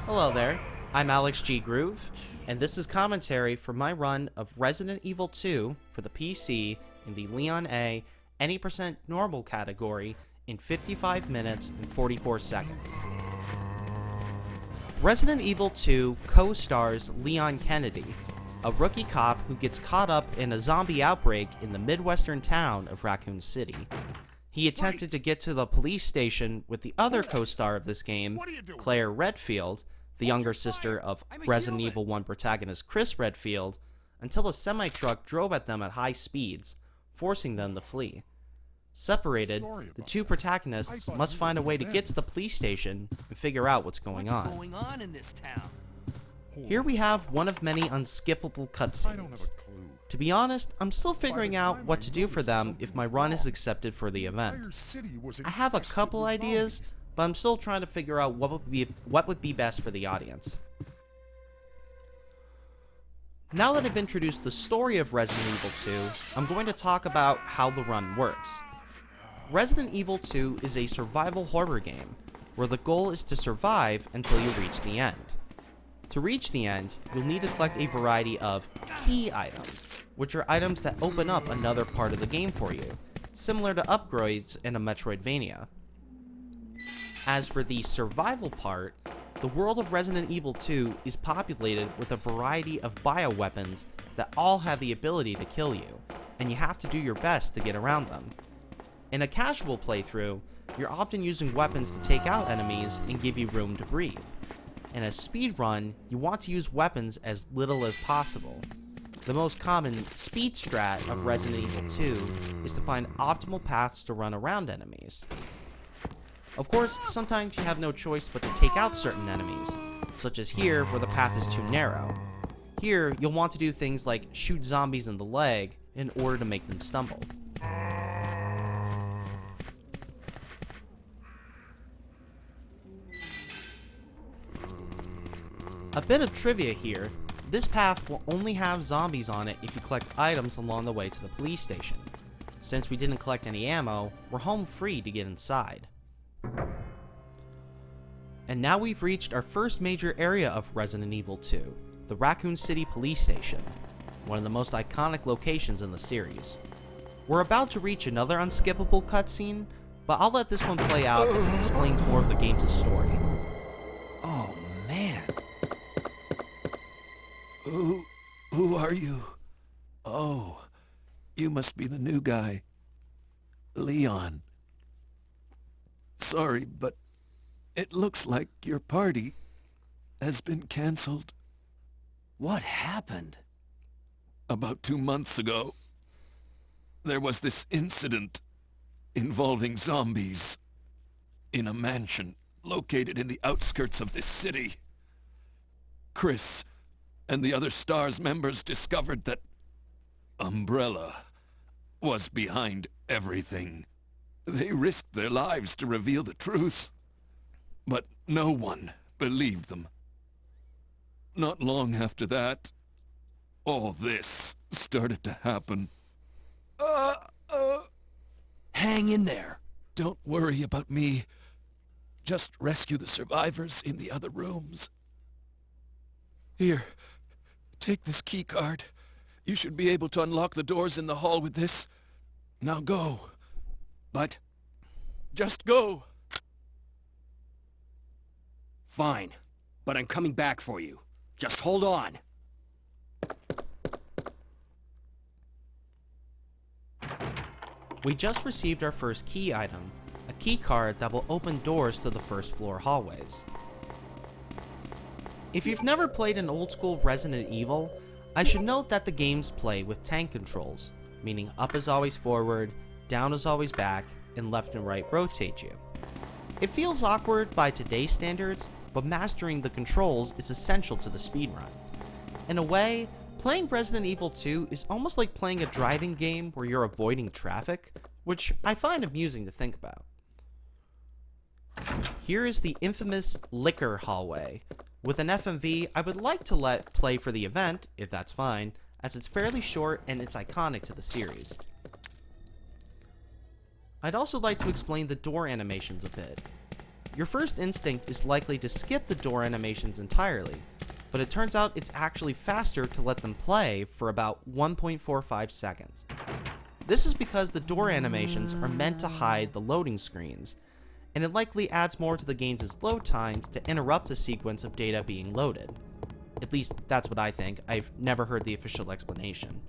Hello there, I'm Alex G. Groove, and this is commentary for my run of Resident Evil 2 for the PC in the Leon A any percent normal category in 55 minutes and 44 seconds. Resident Evil 2 co-stars Leon Kennedy, a rookie cop who gets caught up in a zombie outbreak in the midwestern town of Raccoon City. He attempted to get to the police station with the other co-star of this game, Claire Redfield, the younger sister of Resident Evil 1 protagonist Chris Redfield, until a semi-truck drove at them at high speeds, forcing them to flee. Separated, the two protagonists must find a way to get to the police station and figure out what's going on. In this town? Here we have one of many unskippable cutscenes. To be honest, I'm still figuring out what to do for them if my run is accepted for the event. I have a couple ideas, but I'm still trying to figure out what would be best for the audience. Now that I've introduced the story of Resident Evil 2, I'm going to talk about how the run works. Resident Evil 2 is a survival horror game, where the goal is to survive until you reach the end. To reach the end, you'll need to collect a variety of key items, which are items that open up another part of the game for you, similar to upgrades in a Metroidvania. As for the survival part, the world of Resident Evil 2 is populated with a variety of bioweapons that all have the ability to kill you, and you have to do your best to get around them. In a casual playthrough, you're often using weapons to take out enemies and give you room to breathe. In a speedrun, you want to use weapons as little as possible. The most common speed strat of Resident Evil 2 is to find optimal paths to run around enemies. Of course, sometimes you have no choice but to take out certain enemies, such as here where the path is too narrow. Here, you'll want to do things like shoot zombies in the leg in order to make them stumble. A bit of trivia here, this path will only have zombies on it if you collect items along the way to the police station. Since we didn't collect any ammo, we're home free to get inside. And now we've reached our first major area of Resident Evil 2, the Raccoon City Police Station, one of the most iconic locations in the series. We're about to reach another unskippable cutscene, but I'll let this one play out as it explains more of the game's story. Oh, man. Who are you? Oh, you must be the new guy. Leon. Sorry, but it looks like your party has been cancelled. What happened? About 2 months ago, there was this incident involving zombies in a mansion located in the outskirts of this city. Chris and the other STARS members discovered that Umbrella was behind everything. They risked their lives to reveal the truth, but no one believed them. Not long after that, all this started to happen. Hang in there. Don't worry about me. Just rescue the survivors in the other rooms. Here, take this key card. You should be able to unlock the doors in the hall with this. Now go. But Just go. fine. But I'm coming back for you. Just hold on. We just received our first key item, a key card that will open doors to the first floor hallways. If you've never played an old school Resident Evil, I should note that the games play with tank controls, meaning up is always forward, down is always back, and left and right rotate you. It feels awkward by today's standards, but mastering the controls is essential to the speedrun. In a way, playing Resident Evil 2 is almost like playing a driving game where you're avoiding traffic, which I find amusing to think about. Here is the infamous liquor hallway. With an FMV, I would like to let play for the event, if that's fine, as it's fairly short and it's iconic to the series. I'd also like to explain the door animations a bit. your first instinct is likely to skip the door animations entirely, but it turns out it's actually faster to let them play for about 1.45 seconds. This is because the door animations are meant to hide the loading screens, and it likely adds more to the game's load times to interrupt the sequence of data being loaded. At least that's what I think. I've never heard the official explanation.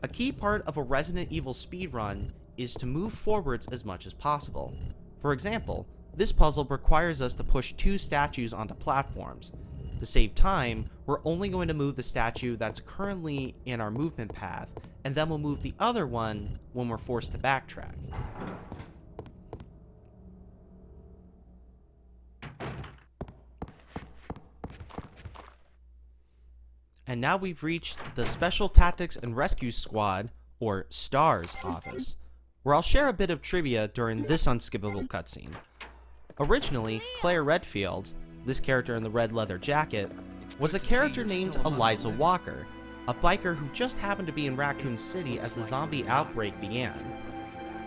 A key part of a Resident Evil speedrun is to move forwards as much as possible. For example, this puzzle requires us to push 2 statues onto platforms. To save time, we're only going to move the statue that's currently in our movement path, and then we'll move the other one when we're forced to backtrack. And now we've reached the Special Tactics and Rescue Squad, or STARS, office, where I'll share a bit of trivia during this unskippable cutscene. Originally, Claire Redfield, this character in the red leather jacket, was a character named Eliza Walker, a biker who just happened to be in Raccoon City as the zombie outbreak began.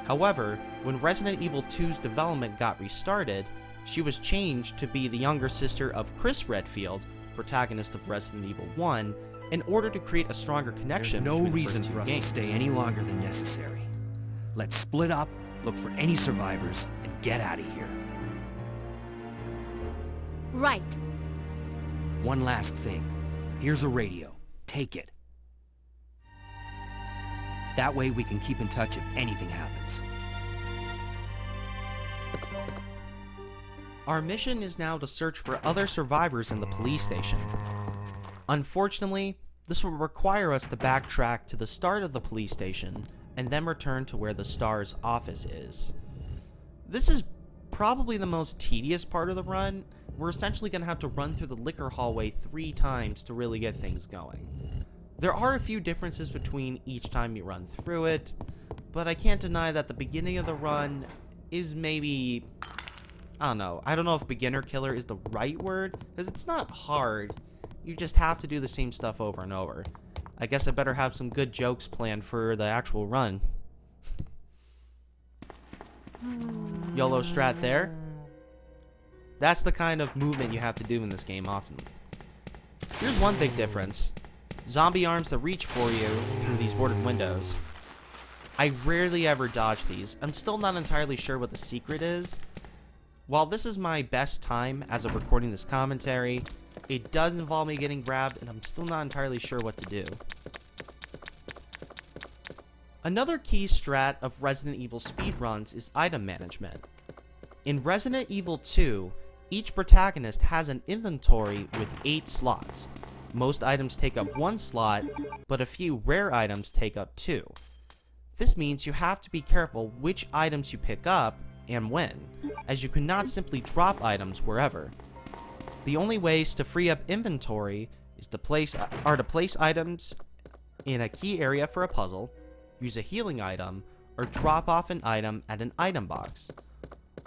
However, when Resident Evil 2's development got restarted, she was changed to be the younger sister of Chris Redfield, protagonist of Resident Evil 1, in order to create a stronger connection There's no between reason the first for us two to games. stay any longer than necessary. Let's split up, look for any survivors, and get out of here. Right. One last thing. Here's a radio. Take it. That way we can keep in touch if anything happens. Our mission is now to search for other survivors in the police station. Unfortunately, this will require us to backtrack to the start of the police station and then return to where the STARS office is. This is probably the most tedious part of the run. We're essentially going to have to run through the liquor hallway 3 times to really get things going. There are a few differences between each time you run through it, but I can't deny that the beginning of the run is maybe... I don't know if beginner killer is the right word, because it's not hard. You just have to do the same stuff over and over. I guess I better have some good jokes planned for the actual run. YOLO strat there. That's the kind of movement you have to do in this game often. Here's one big difference. Zombie arms that reach for you through these boarded windows. I rarely ever dodge these. I'm still not entirely sure what the secret is. While this is my best time as of recording this commentary, it does involve me getting grabbed, and I'm still not entirely sure what to do. Another key strat of Resident Evil speedruns is item management. In Resident Evil 2, each protagonist has an inventory with 8 slots. Most items take up 1 slot, but a few rare items take up 2. This means you have to be careful which items you pick up and when, as you cannot simply drop items wherever. The only ways to free up inventory is to place items in a key area for a puzzle, use a healing item, or drop off an item at an item box.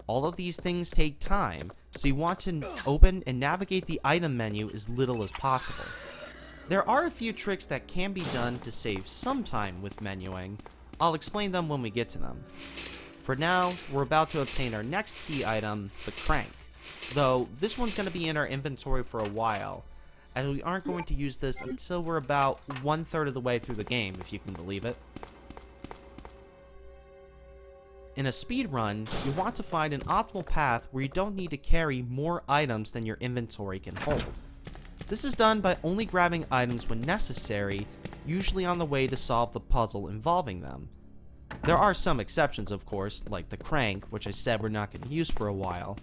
All of these things take time, so you want to open and navigate the item menu as little as possible. There are a few tricks that can be done to save some time with menuing. I'll explain them when we get to them. For now, we're about to obtain our next key item, the crank. Though, this one's going to be in our inventory for a while, as we aren't going to use this until we're about 1/3 of the way through the game, if you can believe it. In a speedrun, you want to find an optimal path where you don't need to carry more items than your inventory can hold. This is done by only grabbing items when necessary, usually on the way to solve the puzzle involving them. There are some exceptions, of course, like the crank, which I said we're not going to use for a while.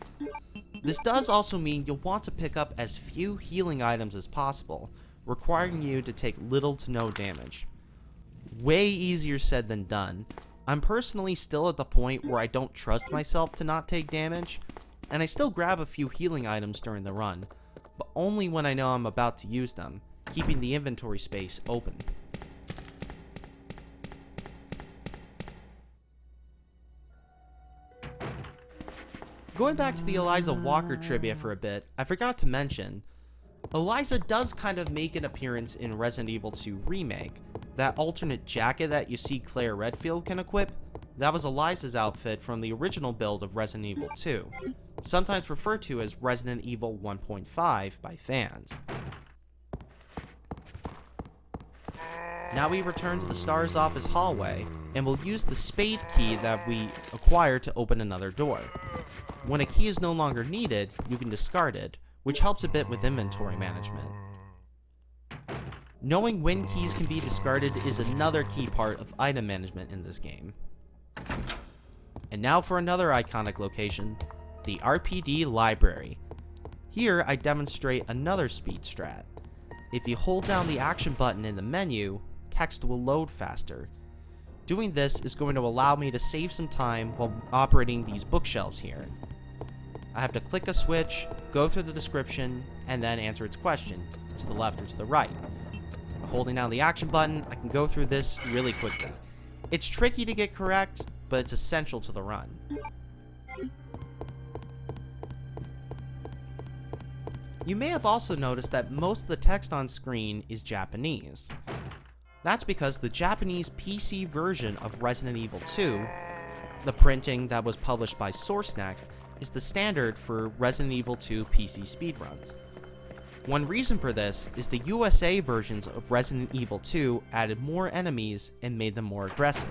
This does also mean you'll want to pick up as few healing items as possible, requiring you to take little to no damage. Way easier said than done. I'm personally still at the point where I don't trust myself to not take damage, and I still grab a few healing items during the run, but only when I know I'm about to use them, keeping the inventory space open. Going back to the Eliza Walker trivia for a bit, I forgot to mention, Eliza does kind of make an appearance in Resident Evil 2 Remake. That alternate jacket that you see Claire Redfield can equip, That was Eliza's outfit from the original build of Resident Evil 2, sometimes referred to as Resident Evil 1.5 by fans. Now we return to the STARS office hallway, and we'll use the spade key that we acquired to open another door. When a key is no longer needed, you can discard it, which helps a bit with inventory management. Knowing when keys can be discarded is another key part of item management in this game. And now for another iconic location, the RPD library. Here I demonstrate another speed strat. If you hold down the action button in the menu, text will load faster. Doing this is going to allow me to save some time while operating these bookshelves here. I have to click a switch, go through the description, and then answer its question, to the left or to the right. By holding down the action button, I can go through this really quickly. It's tricky to get correct, but it's essential to the run. You may have also noticed that most of the text on screen is Japanese. That's because the Japanese PC version of Resident Evil 2, the printing that was published by SourceNext, is the standard for Resident Evil 2 PC speedruns. One reason for this is the USA versions of Resident Evil 2 added more enemies and made them more aggressive.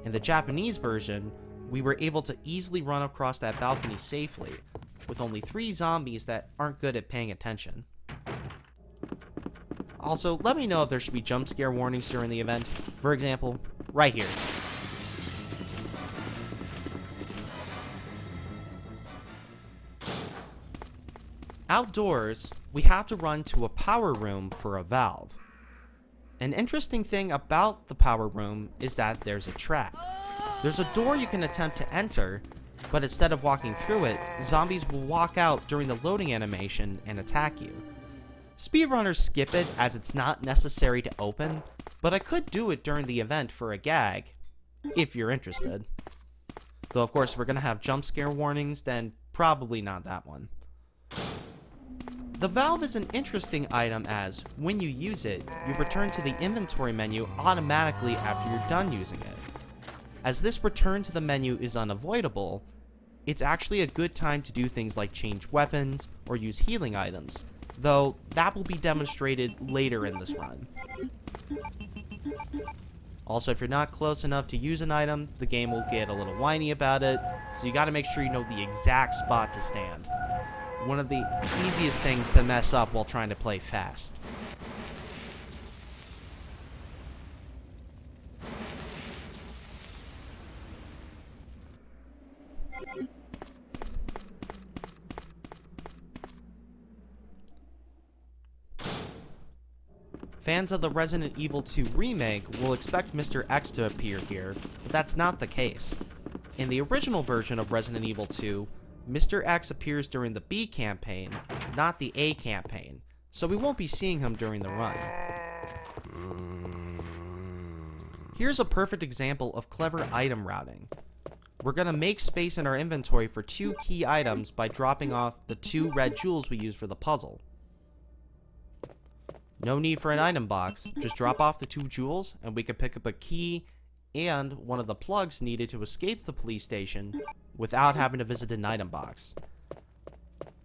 In the Japanese version, we were able to easily run across that balcony safely, with only 3 zombies that aren't good at paying attention. Also, let me know if there should be jump scare warnings during the event. For example, right here. Outdoors, we have to run to a power room for a valve. An interesting thing about the power room is that there's a trap. There's a door you can attempt to enter, but instead of walking through it, zombies will walk out during the loading animation and attack you. Speedrunners skip it as it's not necessary to open, but I could do it during the event for a gag, if you're interested. Though of course if we're gonna have jump scare warnings, then probably not that one. The valve is an interesting item as, when you use it, you return to the inventory menu automatically after you're done using it. As this return to the menu is unavoidable, it's actually a good time to do things like change weapons or use healing items, though that will be demonstrated later in this run. Also, if you're not close enough to use an item, the game will get a little whiny about it, so you gotta make sure you know the exact spot to stand. One of the easiest things to mess up while trying to play fast. Fans of the Resident Evil 2 remake will expect Mr. X to appear here, but that's not the case. In the original version of Resident Evil 2, Mr. X appears during the B campaign, not the A campaign, so we won't be seeing him during the run. Here's a perfect example of clever item routing. We're gonna make space in our inventory for 2 key items by dropping off the 2 red jewels we use for the puzzle. No need for an item box, just drop off the 2 jewels and we can pick up a key and one of the plugs needed to escape the police station without having to visit an item box.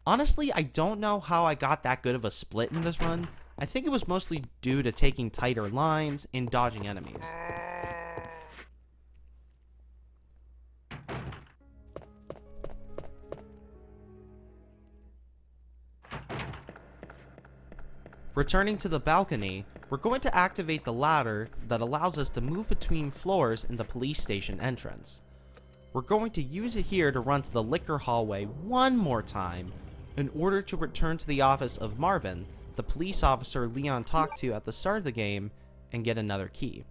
Honestly, I don't know how I got that good of a split in this run. I think it was mostly due to taking tighter lines and dodging enemies. Returning to the balcony, we're going to activate the ladder that allows us to move between floors in the police station entrance. We're going to use it here to run to the liquor hallway one more time in order to return to the office of Marvin, the police officer Leon talked to at the start of the game, and get another key.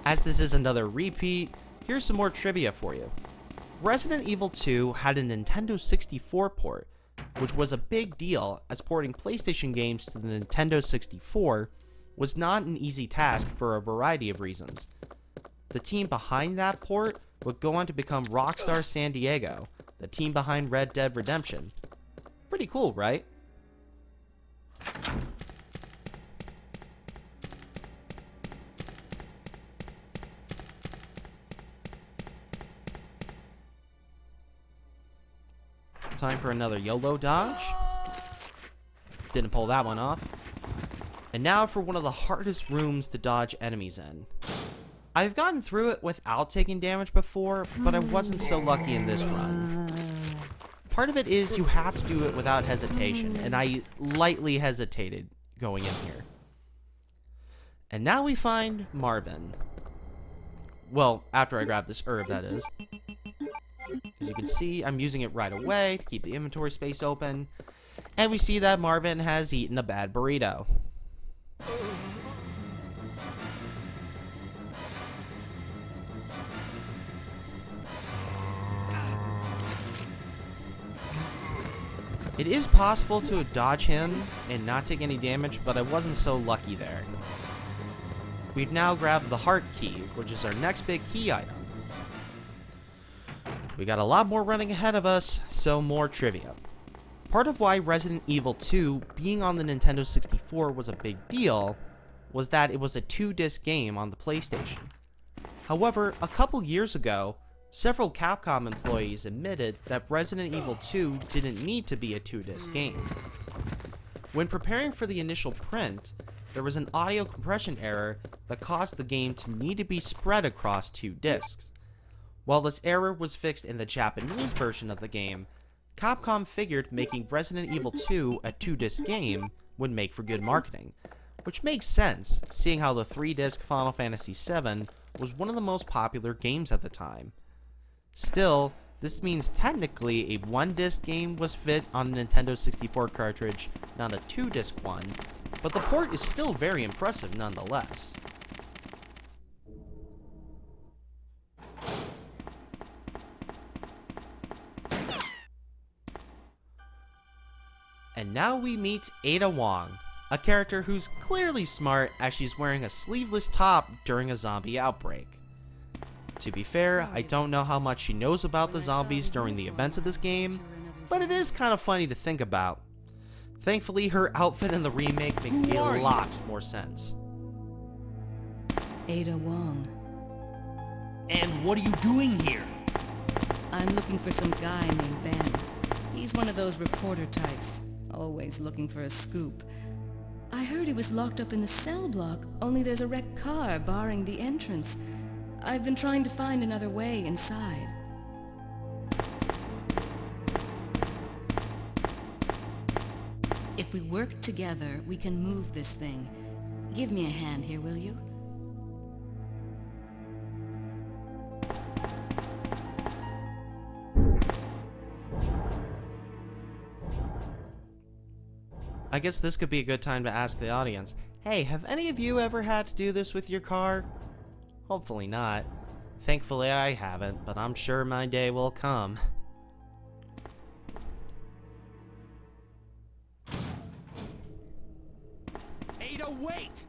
As this is another repeat, here's some more trivia for you. Resident Evil 2 had a Nintendo 64 port, which was a big deal as porting PlayStation games to the Nintendo 64 was not an easy task for a variety of reasons. The team behind that port would go on to become Rockstar San Diego, the team behind Red Dead Redemption. Pretty cool, right? Time for another YOLO dodge. Didn't pull that one off. And now for one of the hardest rooms to dodge enemies in. I've gotten through it without taking damage before, but I wasn't so lucky in this run. Part of it is you have to do it without hesitation, and I lightly hesitated going in here. And now we find Marvin. Well, after I grab this herb, that is. As you can see, I'm using it right away to keep the inventory space open. And we see that Marvin has eaten a bad burrito. It is possible to dodge him and not take any damage, but I wasn't so lucky there. We've now grabbed the heart key, which is our next big key item. We got a lot more running ahead of us, so more trivia. Part of why Resident Evil 2 being on the Nintendo 64 was a big deal was that it was a 2-disc game on the PlayStation. However, a couple years ago, several Capcom employees admitted that Resident Evil 2 didn't need to be a 2-disc game. When preparing for the initial print, there was an audio compression error that caused the game to need to be spread across 2 discs. While this error was fixed in the Japanese version of the game, Capcom figured making Resident Evil 2 a 2-disc game would make for good marketing, which makes sense, seeing how the 3-disc Final Fantasy VII was one of the most popular games at the time. Still, this means technically a 1-disc game was fit on a Nintendo 64 cartridge, not a 2-disc one, but the port is still very impressive nonetheless. And now we meet Ada Wong, a character who's clearly smart as she's wearing a sleeveless top during a zombie outbreak. To be fair, I don't know how much she knows about the zombies during the events of this game, but it is kind of funny to think about. Thankfully, her outfit in the remake makes a lot more sense. Ada Wong. And what are you doing here? I'm looking for some guy named Ben. He's one of those reporter types, always looking for a scoop. I heard he was locked up in the cell block, only there's a wrecked car barring the entrance. I've been trying to find another way inside. If we work together, we can move this thing. Give me a hand here, will you? I guess this could be a good time to ask the audience, hey, have any of you ever had to do this with your car? Hopefully not. Thankfully I haven't, but I'm sure my day will come. Ada, wait!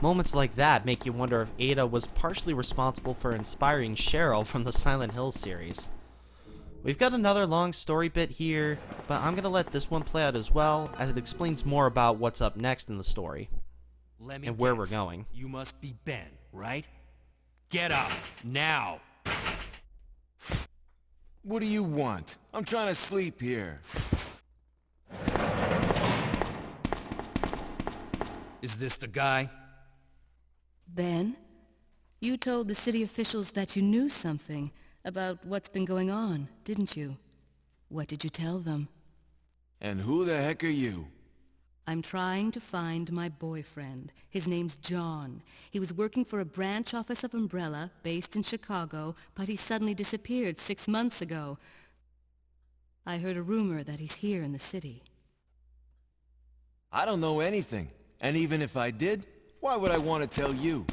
Moments like that make you wonder if Ada was partially responsible for inspiring Cheryl from the Silent Hill series. We've got another long story bit here, but I'm gonna let this one play out as well, as it explains more about what's up next in the story, Let me and where guess. we're going. You must be Ben, right? Get up, now! What do you want? I'm trying to sleep here. Is this the guy? Ben? You told the city officials that you knew something about what's been going on, didn't you? What did you tell them? And who the heck are you? I'm trying to find my boyfriend. His name's John. He was working for a branch office of Umbrella, based in Chicago, but he suddenly disappeared 6 months ago. I heard a rumor that he's here in the city. I don't know anything. And even if I did, why would I want to tell you?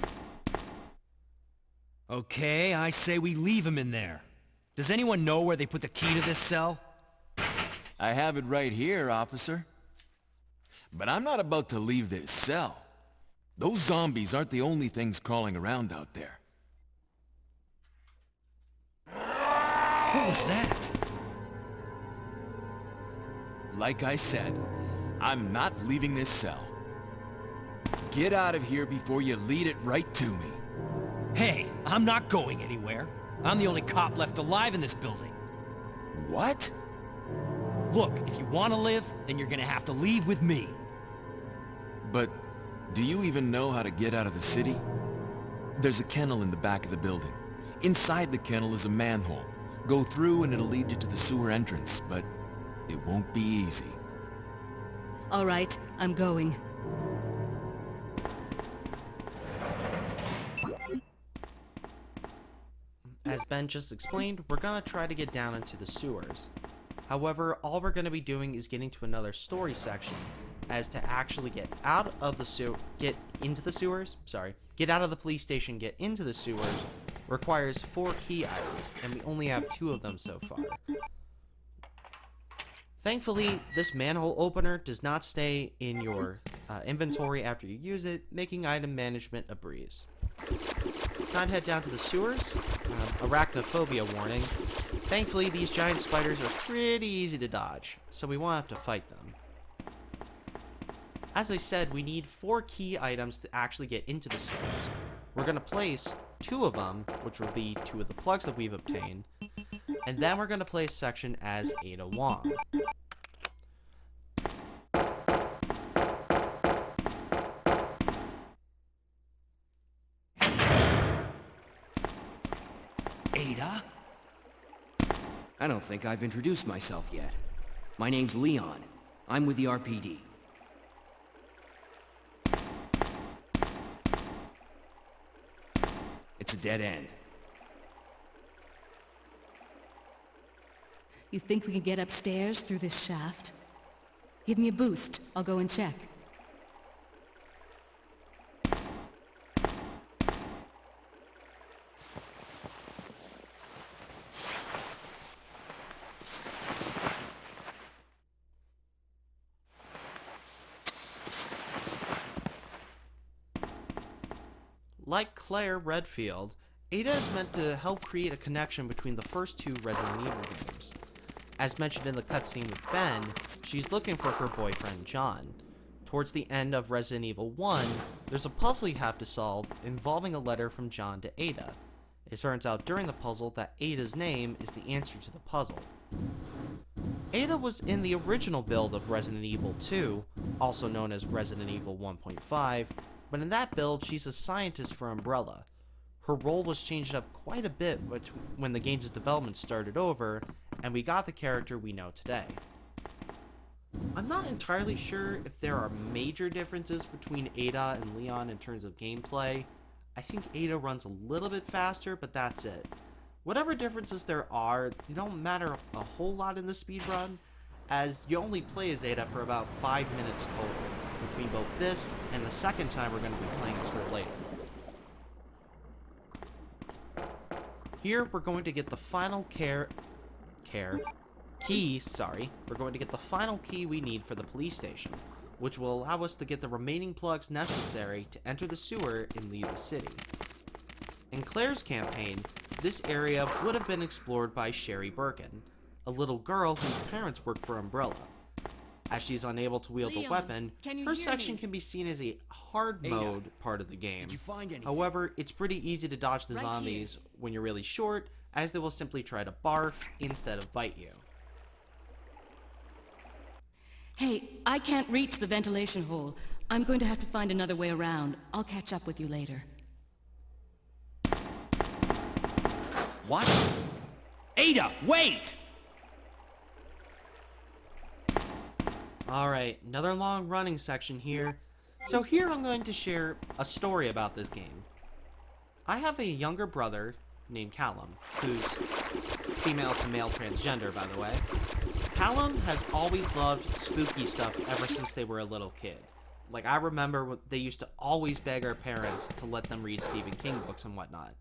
Okay, I say we leave him in there. Does anyone know where they put the key to this cell? I have it right here, officer. But I'm not about to leave this cell. Those zombies aren't the only things crawling around out there. What was that? Like I said, I'm not leaving this cell. Get out of here before you lead it right to me. Hey, I'm not going anywhere. I'm the only cop left alive in this building. What? Look, if you want to live, then you're gonna have to leave with me. But do you even know how to get out of the city? There's a kennel in the back of the building. Inside the kennel is a manhole. Go through and it'll lead you to the sewer entrance, but it won't be easy. All right, I'm going. As Ben just explained, we're gonna try to get down into the sewers. However, all we're gonna be doing is getting to another story section, as to actually get out of the get out of the police station, get into the sewers, requires 4 key items, and we only have 2 of them so far. Thankfully, this manhole opener does not stay in your inventory after you use it, making item management a breeze. Time to head down to the sewers. Arachnophobia warning. Thankfully, these giant spiders are pretty easy to dodge, so we won't have to fight them. As I said, we need 4 key items to actually get into the sewers. We're going to place 2 of them, which will be 2 of the plugs that we've obtained, and then we're going to play a section as Ada Wong. Ada? I don't think I've introduced myself yet. My name's Leon. I'm with the RPD. It's a dead end. You think we can get upstairs through this shaft? Give me a boost. I'll go and check. Like Claire Redfield, Ada is meant to help create a connection between the first 2 Resident Evil games. As mentioned in the cutscene with Ben, she's looking for her boyfriend John. Towards the end of Resident Evil 1, there's a puzzle you have to solve involving a letter from John to Ada. It turns out during the puzzle that Ada's name is the answer to the puzzle. Ada was in the original build of Resident Evil 2, also known as Resident Evil 1.5, but in that build, she's a scientist for Umbrella. Her role was changed up quite a bit when the game's development started over, and we got the character we know today. I'm not entirely sure if there are major differences between Ada and Leon in terms of gameplay. I think Ada runs a little bit faster, but that's it. Whatever differences there are, they don't matter a whole lot in the speedrun, as you only play as Ada for about 5 minutes total, between both this and the second time we're going to be playing as her later. Here, we're going to get the final key. We're going to get the final key we need for the police station, which will allow us to get the remaining plugs necessary to enter the sewer and leave the city. In Claire's campaign, this area would have been explored by Sherry Birkin, a little girl whose parents work for Umbrella. As she's unable to wield a weapon, her section can be seen as a hard mode part of the game. Did you find anything? However, it's pretty easy to dodge the zombies when you're really short, as they will simply try to barf instead of bite you. Hey, I can't reach the ventilation hole. I'm going to have to find another way around. I'll catch up with you later. What? Ada, wait! Alright, another long running section here. So here I'm going to share a story about this game. I have a younger brother named Callum, who's female to male transgender, by the way. Callum has always loved spooky stuff ever since they were a little kid. Like, I remember they used to always beg our parents to let them read Stephen King books and whatnot.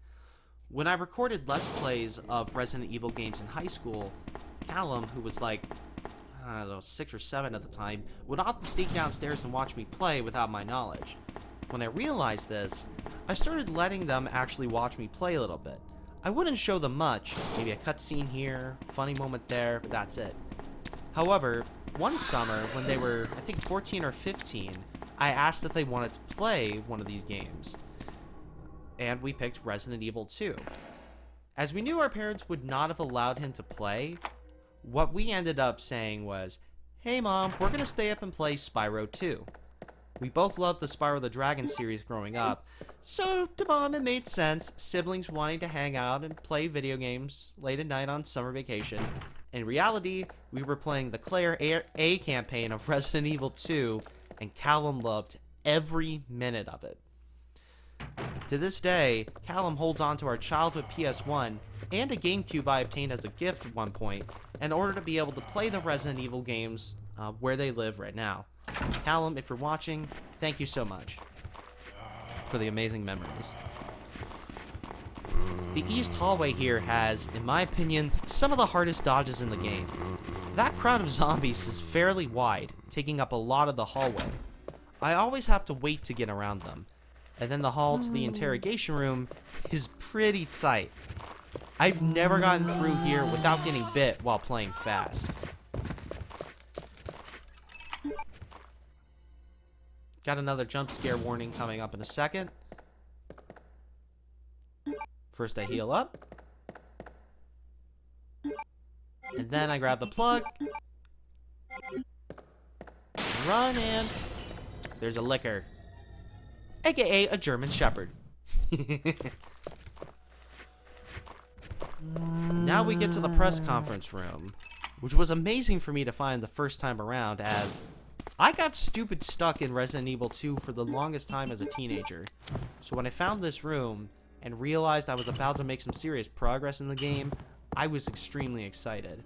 When I recorded Let's Plays of Resident Evil games in high school, Callum, who was like, I don't know, 6 or 7 at the time, would often sneak downstairs and watch me play without my knowledge. When I realized this, I started letting them actually watch me play a little bit. I wouldn't show them much, maybe a cutscene here, funny moment there, but that's it. However, one summer, when they were, I think 14 or 15, I asked if they wanted to play one of these games. And we picked Resident Evil 2. As we knew our parents would not have allowed him to play, what we ended up saying was, hey mom, we're gonna stay up and play Spyro 2. We both loved the Spyro the Dragon series growing up, so to mom it made sense, siblings wanting to hang out and play video games late at night on summer vacation. In reality, we were playing the Claire A campaign of Resident Evil 2, and Callum loved every minute of it. To this day, Callum holds on to our childhood PS1 and a GameCube I obtained as a gift at one point in order to be able to play the Resident Evil games where they live right now. Callum, if you're watching, thank you so much for the amazing memories. The east hallway here has, in my opinion, some of the hardest dodges in the game. That crowd of zombies is fairly wide, taking up a lot of the hallway. I always have to wait to get around them, and then the hall to the interrogation room is pretty tight. I've never gotten through here without getting bit while playing fast. Got another jump scare warning coming up in a second. First I heal up. And then I grab the plug. Run in. There's a licker. AKA a German Shepherd. Now we get to the press conference room, which was amazing for me to find the first time around, as I got stupid stuck in Resident Evil 2 for the longest time as a teenager. So when I found this room and realized I was about to make some serious progress in the game, I was extremely excited.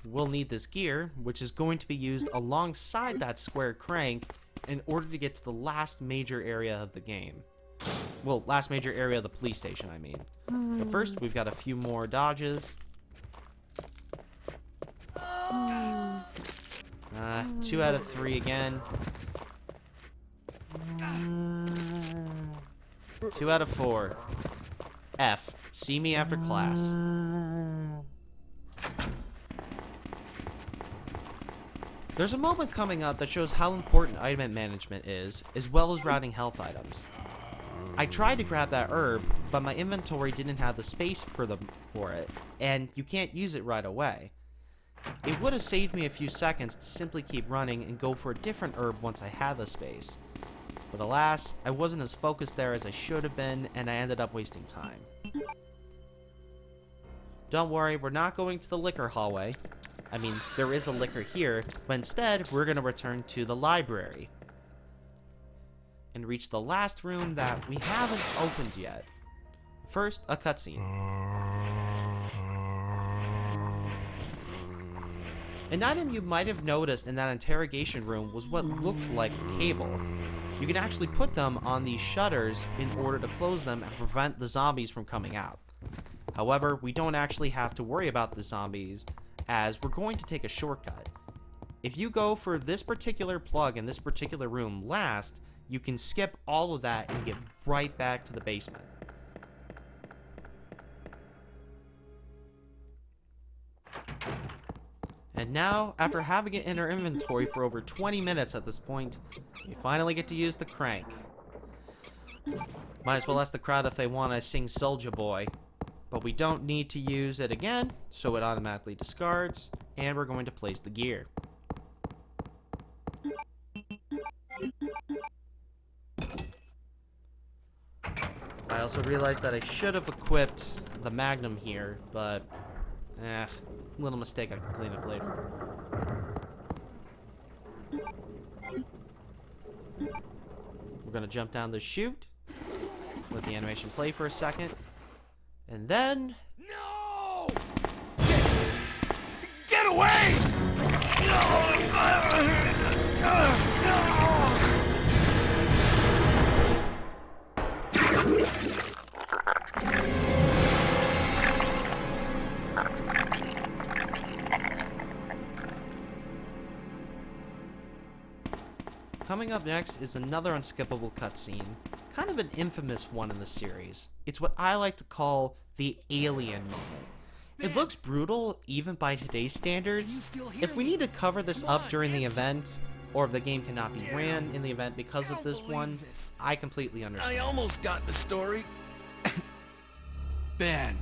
We'll need this gear, which is going to be used alongside that square crank in order to get to the last major area of the game. Well, last major area of the police station, I mean. But first, we've got a few more dodges. 2 out of 3 again. 2 out of 4. F. See me after class. There's a moment coming up that shows how important item management is, as well as routing health items. I tried to grab that herb, but my inventory didn't have the space for it, and you can't use it right away. It would have saved me a few seconds to simply keep running and go for a different herb once I had the space. But alas, I wasn't as focused there as I should have been, and I ended up wasting time. Don't worry, we're not going to the liquor hallway. I mean, there is a liquor here, but instead, we're going to return to the library and reach the last room that we haven't opened yet. First, a cutscene. An item you might have noticed in that interrogation room was what looked like a cable. You can actually put them on these shutters in order to close them and prevent the zombies from coming out. However, we don't actually have to worry about the zombies, as we're going to take a shortcut. If you go for this particular plug in this particular room last, you can skip all of that and get right back to the basement. And now, after having it in our inventory for over 20 minutes at this point, we finally get to use the crank. Might as well ask the crowd if they want to sing Soulja Boy. But we don't need to use it again, so it automatically discards, and we're going to place the gear. I also realized that I should have equipped the Magnum here, but little mistake, I can clean up later. We're gonna jump down the chute, let the animation play for a second, and then... No! Get away! No! Coming up next is another unskippable cutscene, kind of an infamous one in the series. It's what I like to call the alien moment. It looks brutal even by today's standards. If we need to cover this up during the event, or if the game cannot be ran in the event because of this one, I completely I understand. almost got the story. Ben.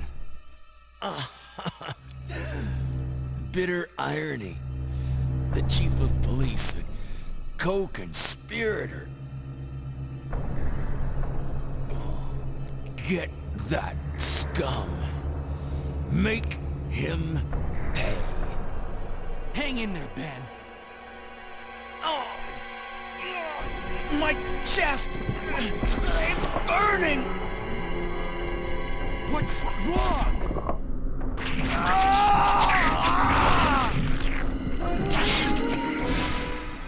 Bitter irony. The chief of police, a co-conspirator. Get that scum. Make him pay. Hang in there, Ben. Oh! My chest! It's burning! What's wrong?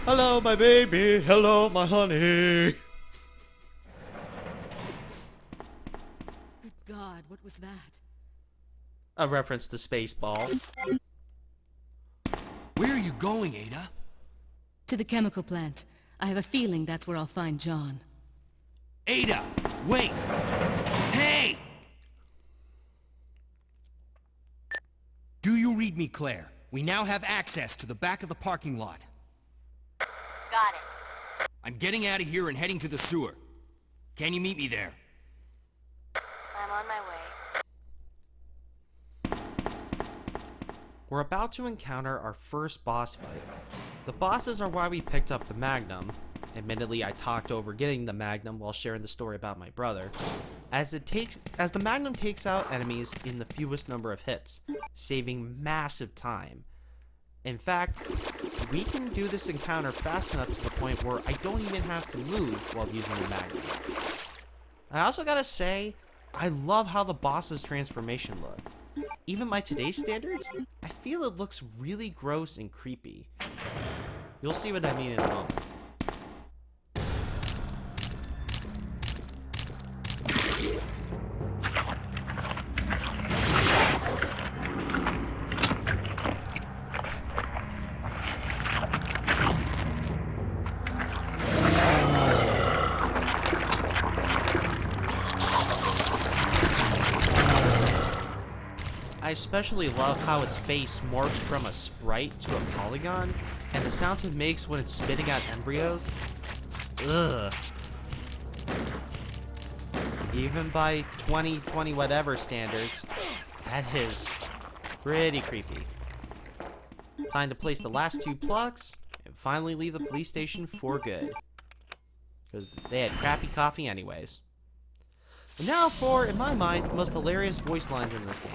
Hello, my baby. Hello, my honey. Good God, what was that? A reference to Spaceballs. Where are you going, Ada? To the chemical plant. I have a feeling that's where I'll find John. Ada! Wait! Hey! Do you read me, Claire? We now have access to the back of the parking lot. Got it. I'm getting out of here and heading to the sewer. Can you meet me there? I'm on my way. We're about to encounter our first boss fight. The bosses are why we picked up the Magnum. Admittedly, I talked over getting the Magnum while sharing the story about my brother, as the Magnum takes out enemies in the fewest number of hits, saving massive time. In fact, we can do this encounter fast enough to the point where I don't even have to move while using the Magnum. I also gotta say, I love how the boss's transformation look. Even by today's standards, I feel it looks really gross and creepy. You'll see what I mean in a moment. I especially love how its face morphs from a sprite to a polygon, and the sounds it makes when it's spitting out embryos. Ugh. Even by 2020 whatever standards, that is pretty creepy. Time to place the last 2 plugs, and finally leave the police station for good. Because they had crappy coffee anyways. And now for, in my mind, the most hilarious voice lines in this game.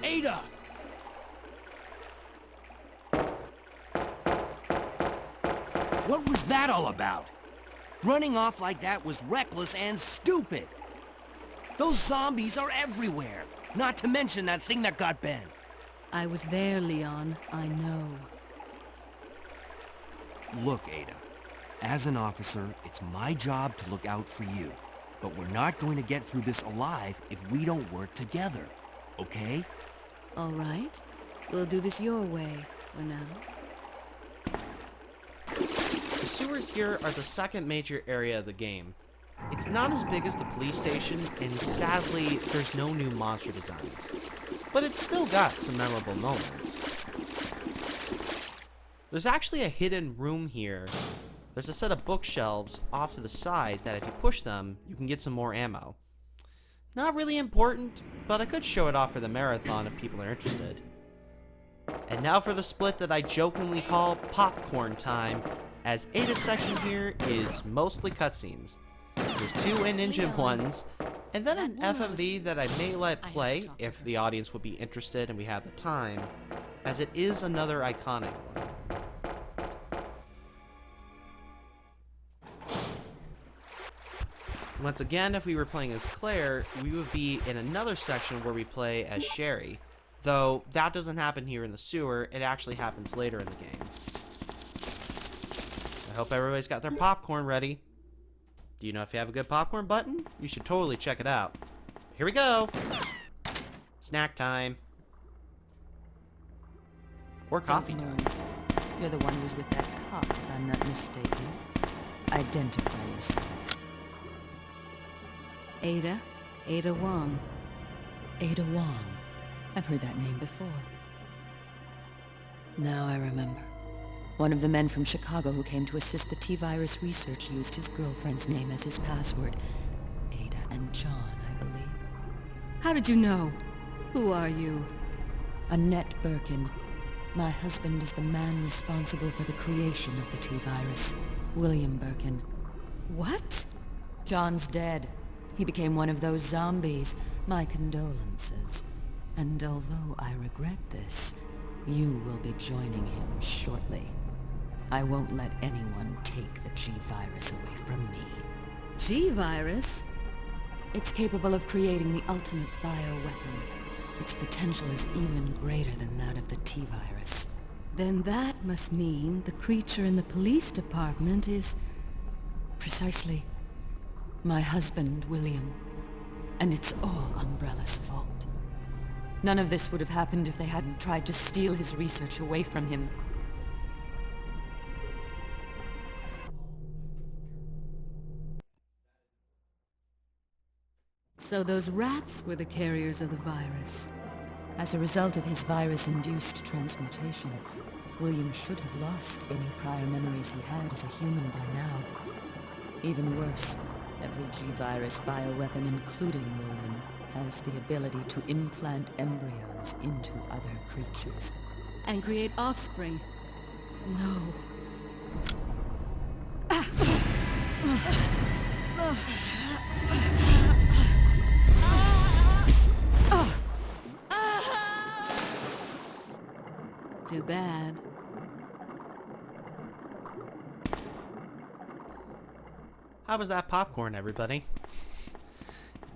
Ada! What was that all about? Running off like that was reckless and stupid. Those zombies are everywhere. Not to mention that thing that got Ben. I was there, Leon. I know. Look, Ada. As an officer, it's my job to look out for you. But we're not going to get through this alive if we don't work together. Okay? All right. We'll do this your way for now. The sewers here are the second major area of the game. It's not as big as the police station, and sadly, there's no new monster designs. But it's still got some memorable moments. There's actually a hidden room here. There's a set of bookshelves off to the side that if you push them, you can get some more ammo. Not really important, but I could show it off for the marathon if people are interested. And now for the split that I jokingly call popcorn time, as Ada's section here is mostly cutscenes. There's 2 in-engine ones, and then an FMV that I may let play if the audience would be interested and we have the time, as it is another iconic one. Once again, if we were playing as Claire, we would be in another section where we play as Sherry. Though, that doesn't happen here in the sewer, it actually happens later in the game. I hope everybody's got their popcorn ready. Do you know if you have a good popcorn button? You should totally check it out. Here we go! Snack time. Or coffee Don't time. move. You're the one who was with that cop, if I'm not mistaken. Identify yourself. Ada? Ada Wong. Ada Wong. I've heard that name before. Now I remember. One of the men from Chicago who came to assist the T-virus research used his girlfriend's name as his password. Ada and John, I believe. How did you know? Who are you? Annette Birkin. My husband is the man responsible for the creation of the T-virus. William Birkin. What? John's dead. He became one of those zombies. My condolences. And although I regret this, you will be joining him shortly. I won't let anyone take the G-virus away from me. G-virus? It's capable of creating the ultimate bioweapon. Its potential is even greater than that of the T-virus. Then that must mean the creature in the police department is... Precisely. My husband, William. And it's all Umbrella's fault. None of this would have happened if they hadn't tried to steal his research away from him. So those rats were the carriers of the virus. As a result of his virus-induced transmutation, William should have lost any prior memories he had as a human by now. Even worse, every G-virus bioweapon, including William, has the ability to implant embryos into other creatures. And create offspring. No. Too bad. How was that popcorn, everybody?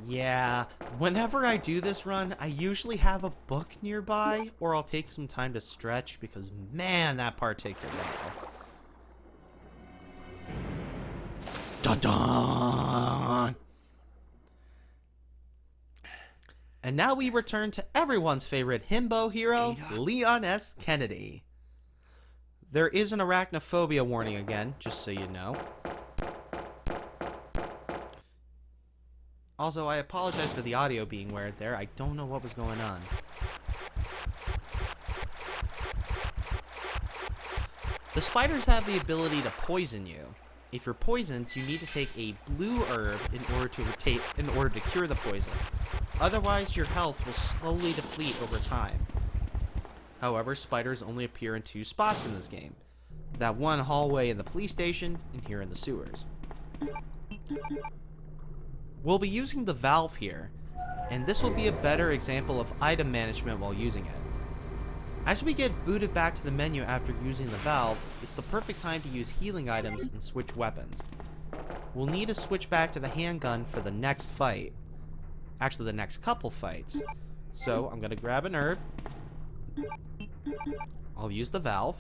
Yeah, whenever I do this run, I usually have a book nearby, or I'll take some time to stretch, because man, that part takes a while. Dun dun! And now we return to everyone's favorite himbo hero, Leon S. Kennedy. There is an arachnophobia warning again, just so you know. Also, I apologize for the audio being weird there. I don't know what was going on. The spiders have the ability to poison you. If you're poisoned, you need to take a blue herb in order to cure the poison. Otherwise, your health will slowly deplete over time. However, spiders only appear in 2 spots in this game. That one hallway in the police station, and here in the sewers. We'll be using the valve here, and this will be a better example of item management while using it. As we get booted back to the menu after using the valve, it's the perfect time to use healing items and switch weapons. We'll need to switch back to the handgun for the next fight. Actually, the next couple fights. So, I'm gonna grab an herb. I'll use the valve.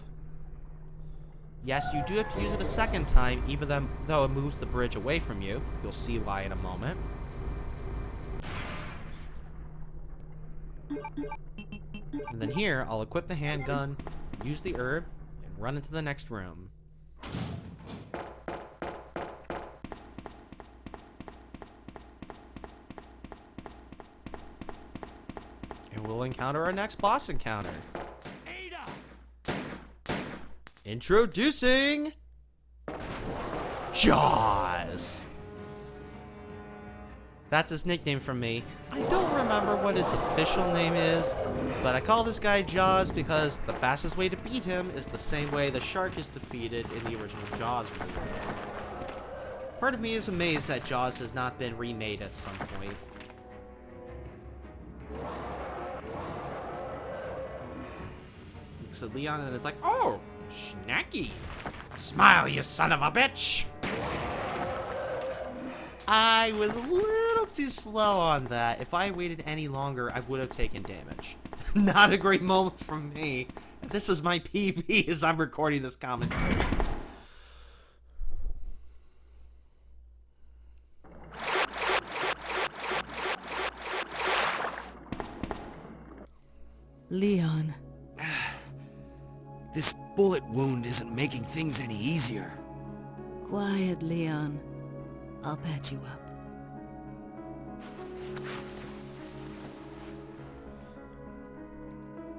Yes, you do have to use it a second time, even though it moves the bridge away from you. You'll see why in a moment. And then here, I'll equip the handgun, use the herb, and run into the next room. And we'll encounter our next boss encounter. Introducing Jaws. That's his nickname from me. I don't remember what his official name is, but I call this guy Jaws because the fastest way to beat him is the same way the shark is defeated in the original Jaws movie. Part of me is amazed that Jaws has not been remade at some point. So Leon is like, oh, snacky. Smile, you son of a bitch. I was a little too slow on that. If I waited any longer, I would have taken damage. Not a great moment from me. This is my PB as I'm recording this commentary. Leon. This bullet wound isn't making things any easier. Quiet, Leon. I'll patch you up.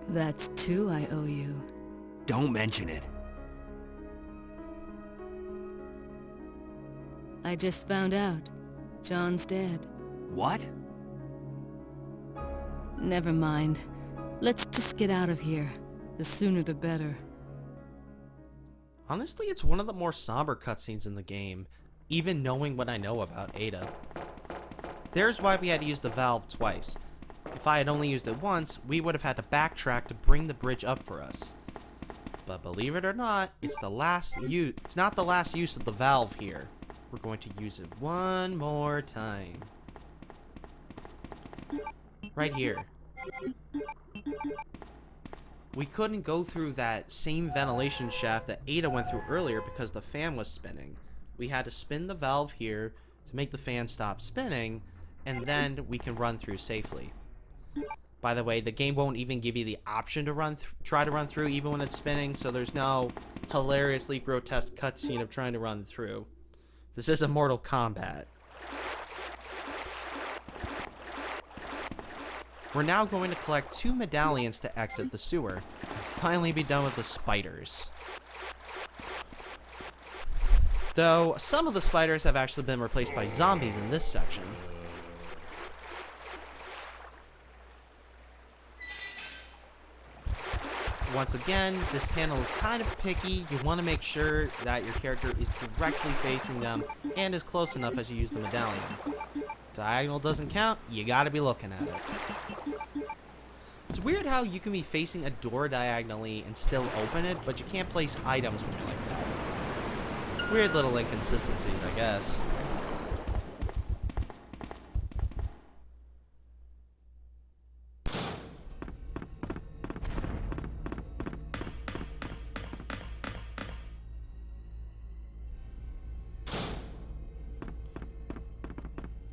That's 2 I owe you. Don't mention it. I just found out. John's dead. What? Never mind. Let's just get out of here. The sooner the better. Honestly, it's one of the more somber cutscenes in the game, even knowing what I know about Ada. There's why we had to use the valve twice. If I had only used it once, we would have had to backtrack to bring the bridge up for us. But believe it or not, it's not the last use of the valve here. We're going to use it one more time. Right here. We couldn't go through that same ventilation shaft that Ada went through earlier because the fan was spinning. We had to spin the valve here to make the fan stop spinning, and then we can run through safely. By the way, the game won't even give you the option to try to run through even when it's spinning, so there's no hilariously grotesque cutscene of trying to run through. This isn't Mortal Kombat. We're now going to collect 2 medallions to exit the sewer and finally be done with the spiders. Though, some of the spiders have actually been replaced by zombies in this section. Once again, this panel is kind of picky. You want to make sure that your character is directly facing them and is close enough as you use the medallion. Diagonal doesn't count, you gotta be looking at it. It's weird how you can be facing a door diagonally and still open it, but you can't place items when you're like that. Weird little inconsistencies, I guess.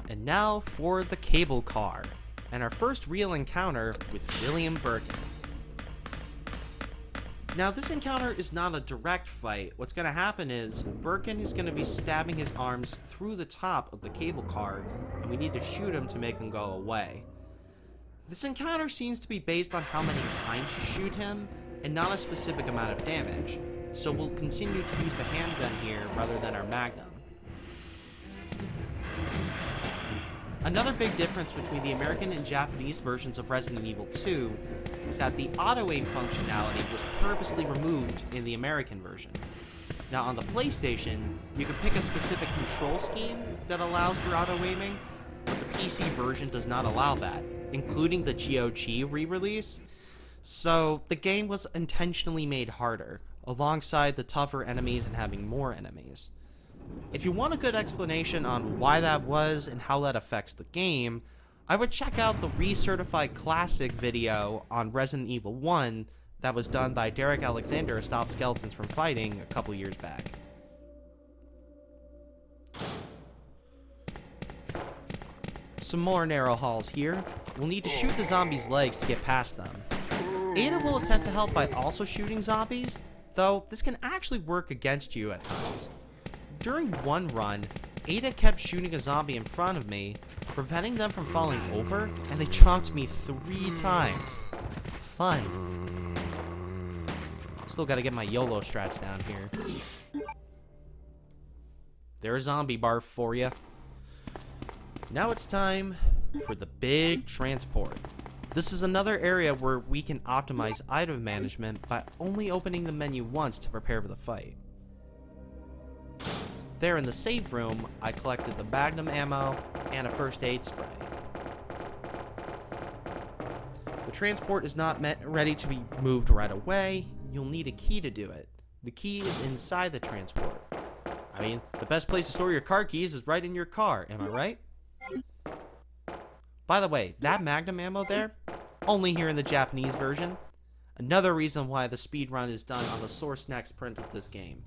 And now for the cable car, and our first real encounter with William Birkin. Now this encounter is not a direct fight. What's going to happen is Birkin is going to be stabbing his arms through the top of the cable car, and we need to shoot him to make him go away. This encounter seems to be based on how many times you shoot him, and not a specific amount of damage, so we'll continue to use the handgun here rather than our Magnum. Another big difference between the American and Japanese versions of Resident Evil 2 is that the auto-aim functionality was purposely removed in the American version. Now on the PlayStation, you can pick a specific control scheme that allows for auto-aiming, but the PC version does not allow that, including the GOG re-release. So the game was intentionally made harder, alongside the tougher enemies and having more enemies. If you want a good explanation on why that was and how that affects the game, I would check out the Recertified Classic video on Resident Evil 1 that was done by Derek Alexander of Stop Skeletons from Fighting a couple years back. Some more narrow halls here. We'll need to shoot the zombies' legs to get past them. Ada will attempt to help by also shooting zombies, though this can actually work against you at times. During one run, Ada kept shooting a zombie in front of me, preventing them from falling over, and they chomped me 3 times. Fun. Still gotta get my YOLO strats down here. There's zombie barf for ya. Now it's time for the big transport. This is another area where we can optimize item management by only opening the menu once to prepare for the fight. There in the save room, I collected the Magnum ammo and a first aid spray. The transport is not ready to be moved right away. You'll need a key to do it. The key is inside the transport. I mean, the best place to store your car keys is right in your car, am I right? By the way, that Magnum ammo there, only here in the Japanese version. Another reason why the speedrun is done on the Source Next print of this game.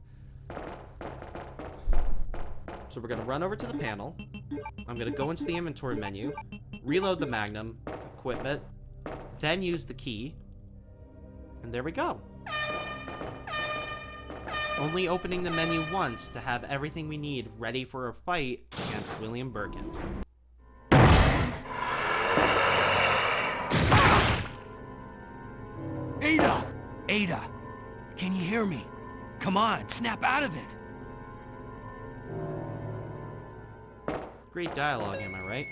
So we're going to run over to the panel. I'm going to go into the inventory menu, reload the Magnum, equip it, then use the key, and there we go. Only opening the menu once to have everything we need ready for a fight against William Birkin. Ada! Ada! Can you hear me? Come on, snap out of it! Great dialogue, am I right?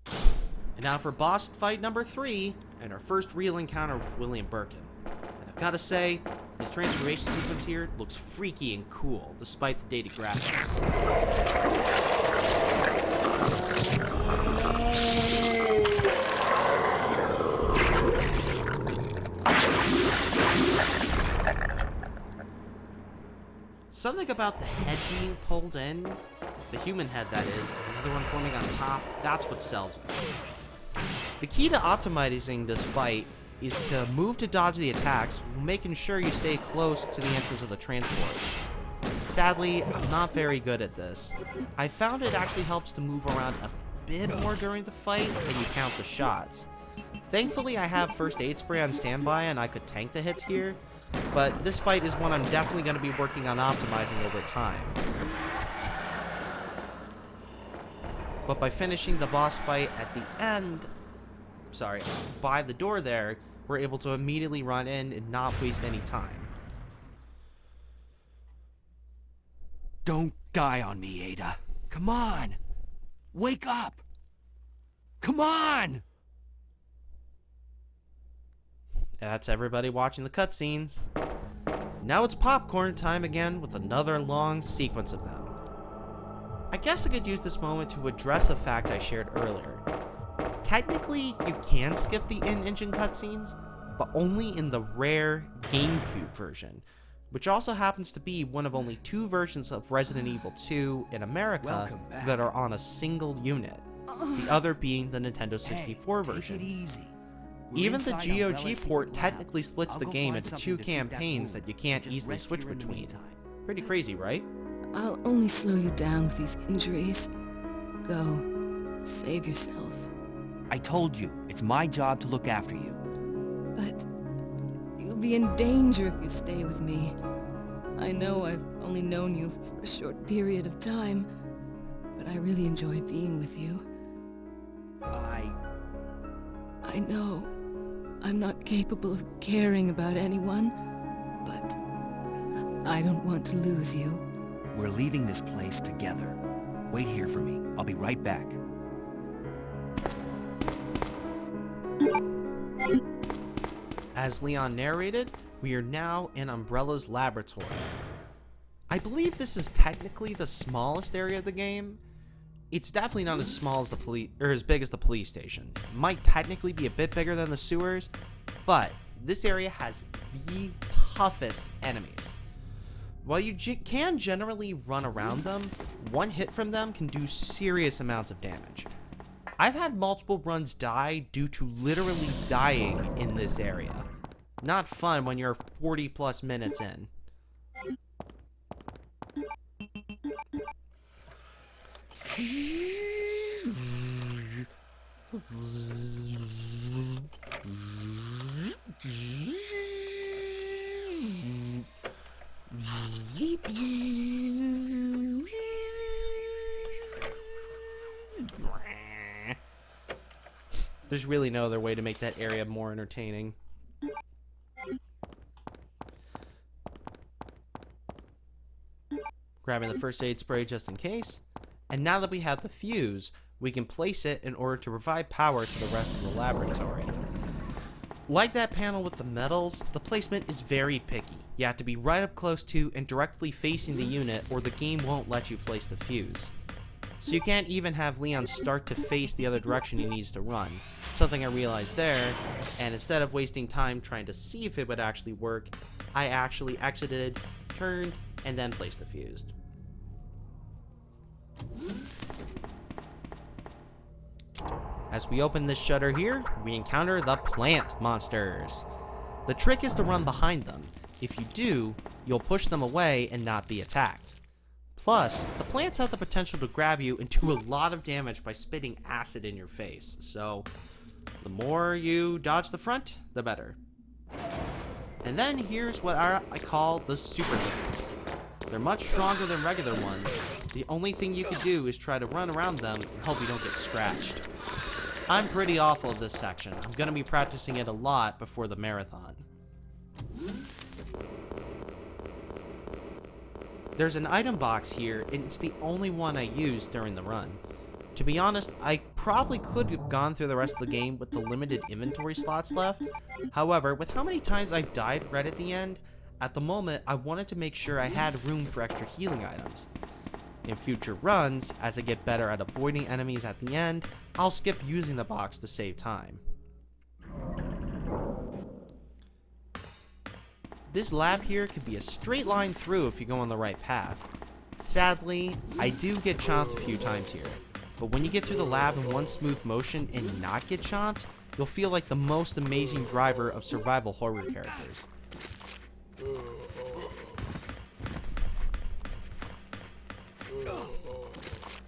And now for boss fight number 3, and our first real encounter with William Birkin. And I've gotta say, his transformation sequence here looks freaky and cool, despite the dated graphics. Something about the head being pulled in, the human head that is, and another one forming on top, that's what sells me. The key to optimizing this fight is to move to dodge the attacks, making sure you stay close to the entrance of the transport. Sadly, I'm not very good at this. I found it actually helps to move around a bit more during the fight and you count the shots. Thankfully, I have first aid spray on standby and I could tank the hits here, but this fight is one I'm definitely going to be working on optimizing over time. But by finishing the boss fight at the end, by the door there, we're able to immediately run in and not waste any time. Don't die on me, Ada. Come on. Wake up. Come on. That's everybody watching the cutscenes. Now it's popcorn time again with another long sequence of them. I guess I could use this moment to address a fact I shared earlier. Technically, you can skip the in-engine cutscenes, but only in the rare GameCube version, which also happens to be one of only 2 versions of Resident Evil 2 in America that are on a single unit, the other being the Nintendo 64 version. Take it easy. Even the GOG port technically splits the game into 2 campaigns that you can't easily switch between. Pretty crazy, right? I'll only slow you down with these injuries. Go. Save yourself. I told you, it's my job to look after you. But you'll be in danger if you stay with me. I know I've only known you for a short period of time, but I really enjoy being with you. I know I'm not capable of caring about anyone, but I don't want to lose you. We're leaving this place together. Wait here for me. I'll be right back. As Leon narrated, we are now in Umbrella's laboratory. I believe this is technically the smallest area of the game. It's definitely not as small as as big as the police station. It might technically be a bit bigger than the sewers, but this area has the toughest enemies. While you can generally run around them, one hit from them can do serious amounts of damage. I've had multiple runs die due to literally dying in this area. Not fun when you're 40 plus minutes in. There's really no other way to make that area more entertaining. Grabbing the first aid spray just in case. And now that we have the fuse, we can place it in order to provide power to the rest of the laboratory. Like that panel with the metals, the placement is very picky. You have to be right up close to and directly facing the unit or the game won't let you place the fuse. So you can't even have Leon start to face the other direction he needs to run. Something I realized there, and instead of wasting time trying to see if it would actually work, I actually exited, turned, and then placed the fuse. As we open this shutter here, we encounter the plant monsters. The trick is to run behind them. If you do, you'll push them away and not be attacked. Plus, the plants have the potential to grab you and do a lot of damage by spitting acid in your face, so the more you dodge the front, the better. And then here's what I call the super things. They're much stronger than regular ones. The only thing you can do is try to run around them and hope you don't get scratched. I'm pretty awful at this section. I'm going to be practicing it a lot before the marathon. There's an item box here, and it's the only one I used during the run. To be honest, I probably could have gone through the rest of the game with the limited inventory slots left. However, with how many times I've died right at the end, at the moment I wanted to make sure I had room for extra healing items. In future runs, as I get better at avoiding enemies at the end, I'll skip using the box to save time. This lab here could be a straight line through if you go on the right path. Sadly, I do get chomped a few times here, but when you get through the lab in one smooth motion and not get chomped, you'll feel like the most amazing driver of survival horror characters.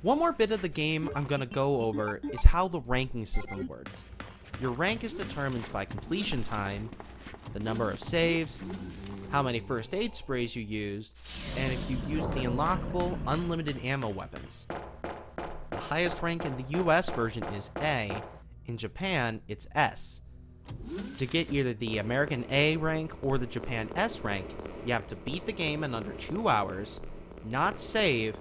One more bit of the game I'm gonna go over is how the ranking system works. Your rank is determined by completion time, the number of saves, how many first aid sprays you used, and if you used the unlockable unlimited ammo weapons. The highest rank in the US version is A, in Japan it's S. To get either the American A rank or the Japan S rank, you have to beat the game in under 2 hours, not save,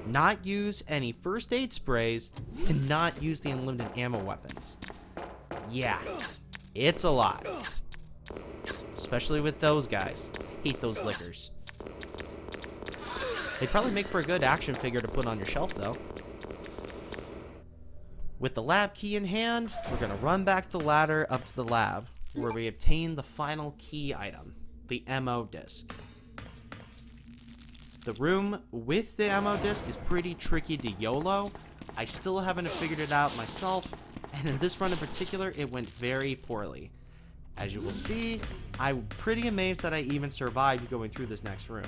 not use any first aid sprays, and not use the unlimited ammo weapons. Yeah, it's a lot. Especially with those guys. I hate those lickers. They'd probably make for a good action figure to put on your shelf though. With the lab key in hand, we're gonna run back the ladder up to the lab, where we obtain the final key item, the ammo disc. The room with the ammo disc is pretty tricky to YOLO. I still haven't figured it out myself, and in this run in particular, it went very poorly. As you will see, I'm pretty amazed that I even survived going through this next room.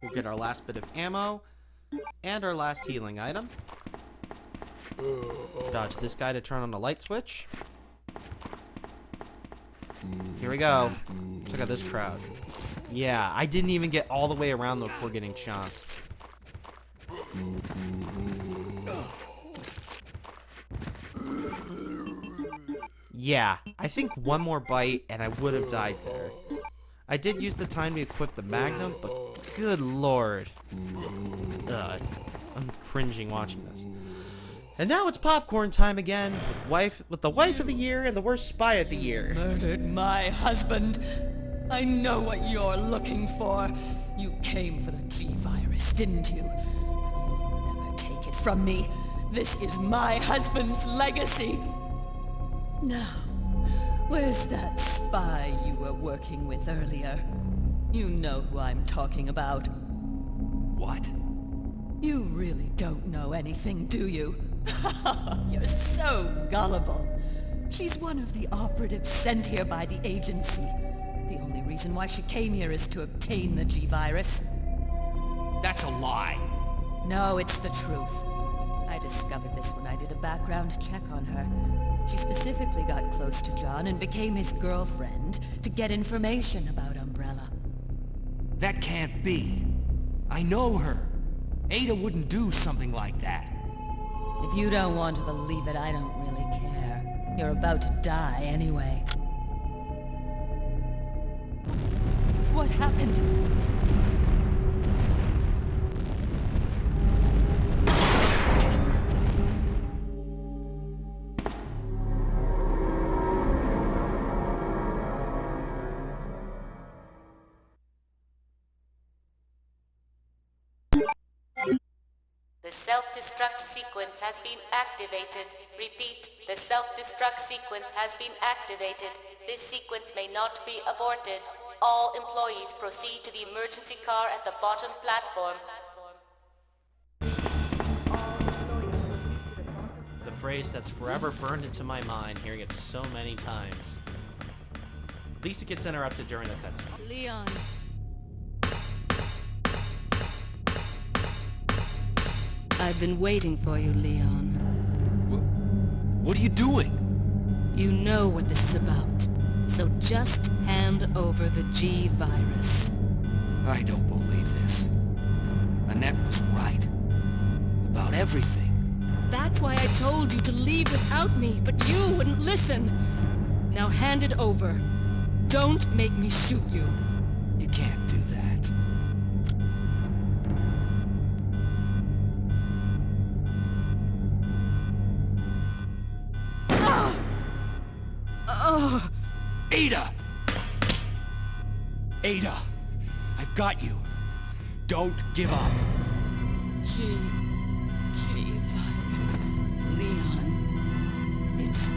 We'll get our last bit of ammo, and our last healing item. Dodge this guy to turn on the light switch. Here we go. Check out this crowd. Yeah, I didn't even get all the way around them before getting chomped. Yeah, I think one more bite and I would have died there. I did use the time to equip the Magnum, but good lord. I'm cringing watching this. And now it's popcorn time again, with the wife of the year and the worst spy of the year. Murdered my husband. I know what you're looking for. You came for the G-Virus, didn't you? But you'll never take it from me. This is my husband's legacy. Now, where's that spy you were working with earlier? You know who I'm talking about. What? You really don't know anything, do you? You're so gullible. She's one of the operatives sent here by the agency. The only reason why she came here is to obtain the G-Virus. That's a lie. No, it's the truth. I discovered this when I did a background check on her. She specifically got close to John and became his girlfriend to get information about Umbrella. That can't be. I know her. Ada wouldn't do something like that. If you don't want to believe it, I don't really care. You're about to die anyway. What happened? The self-destruct sequence has been activated. Repeat, the self-destruct sequence has been activated. This sequence may not be aborted. All employees proceed to the emergency car at the bottom platform. The phrase that's forever burned into my mind, hearing it so many times. Lisa gets interrupted during the cutscene. Leon. I've been waiting for you, Leon. What are you doing? You know what this is about, so just hand over the G-Virus. I don't believe this. Annette was right. About everything. That's why I told you to leave without me, but you wouldn't listen. Now hand it over. Don't make me shoot you. You can't do that. Ada! Ada! I've got you. Don't give up. Leon, it's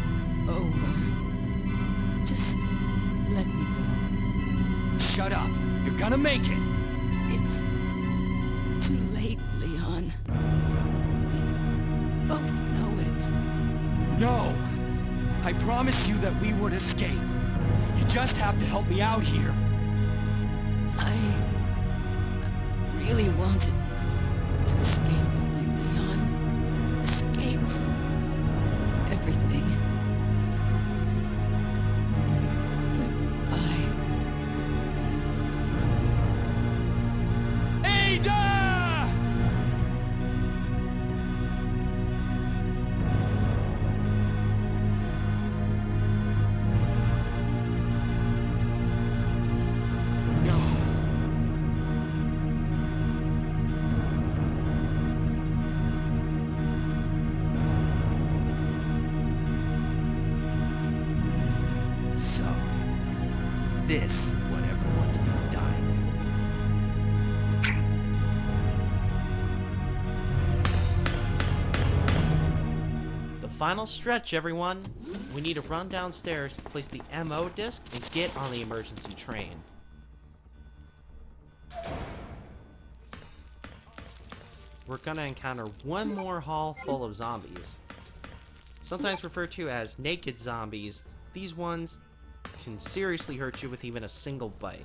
over. Just let me go. Shut up. You're gonna make it. It's too late, Leon. We both know it. No! I promised you that we would escape. You just have to help me out here. I really wanted to escape with you, Leon. Escape from everything. Goodbye. Ada! So, this is what everyone's been dying for. The final stretch, everyone. We need to run downstairs to place the MO disc and get on the emergency train. We're gonna encounter one more hall full of zombies. Sometimes referred to as naked zombies, these ones can seriously hurt you with even a single bite.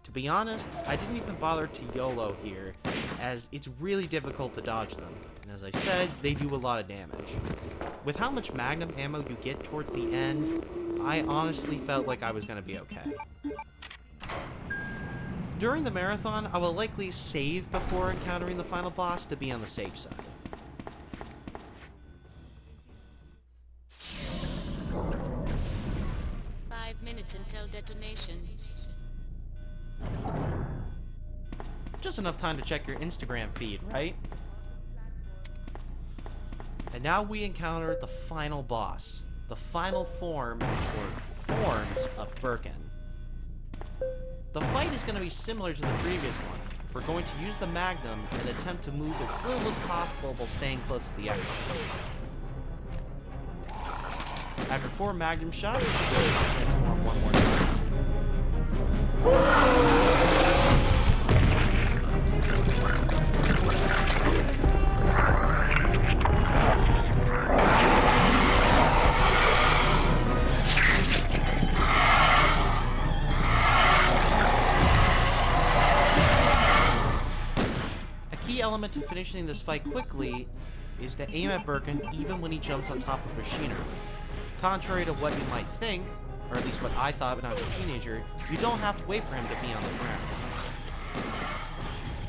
To be honest, I didn't even bother to YOLO here, as it's really difficult to dodge them, and as I said, they do a lot of damage. With how much Magnum ammo you get towards the end, I honestly felt like I was going to be okay. During the marathon, I will likely save before encountering the final boss to be on the safe side. Until detonation. Just enough time to check your Instagram feed, right? And now we encounter the final boss, the final form, or forms, of Birkin. The fight is going to be similar to the previous one. We're going to use the Magnum and attempt to move as little as possible while staying close to the exit. After 4 Magnum shots, we'll transform one more time. A key element to finishing this fight quickly is to aim at Birkin even when he jumps on top of machinery. Contrary to what you might think, or at least what I thought when I was a teenager, you don't have to wait for him to be on the ground.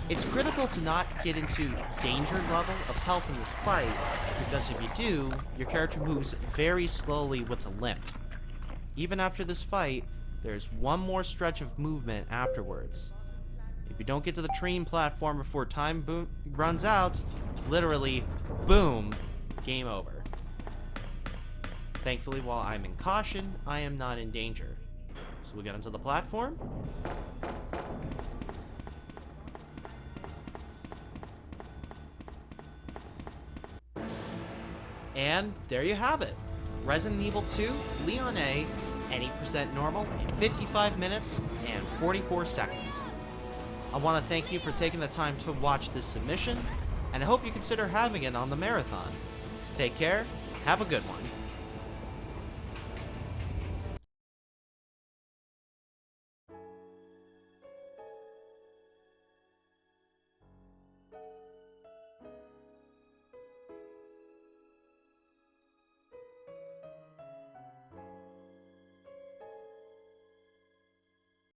It's critical to not get into danger level of health in this fight, because if you do, your character moves very slowly with a limp. Even after this fight, there's one more stretch of movement afterwards. If you don't get to the train platform before time runs out, literally, boom, game over. Thankfully, while I'm in caution, I am not in danger. So we get onto the platform. And there you have it. Resident Evil 2, Leon A, 80% normal in 55 minutes and 44 seconds. I want to thank you for taking the time to watch this submission, and I hope you consider having it on the marathon. Take care, have a good one.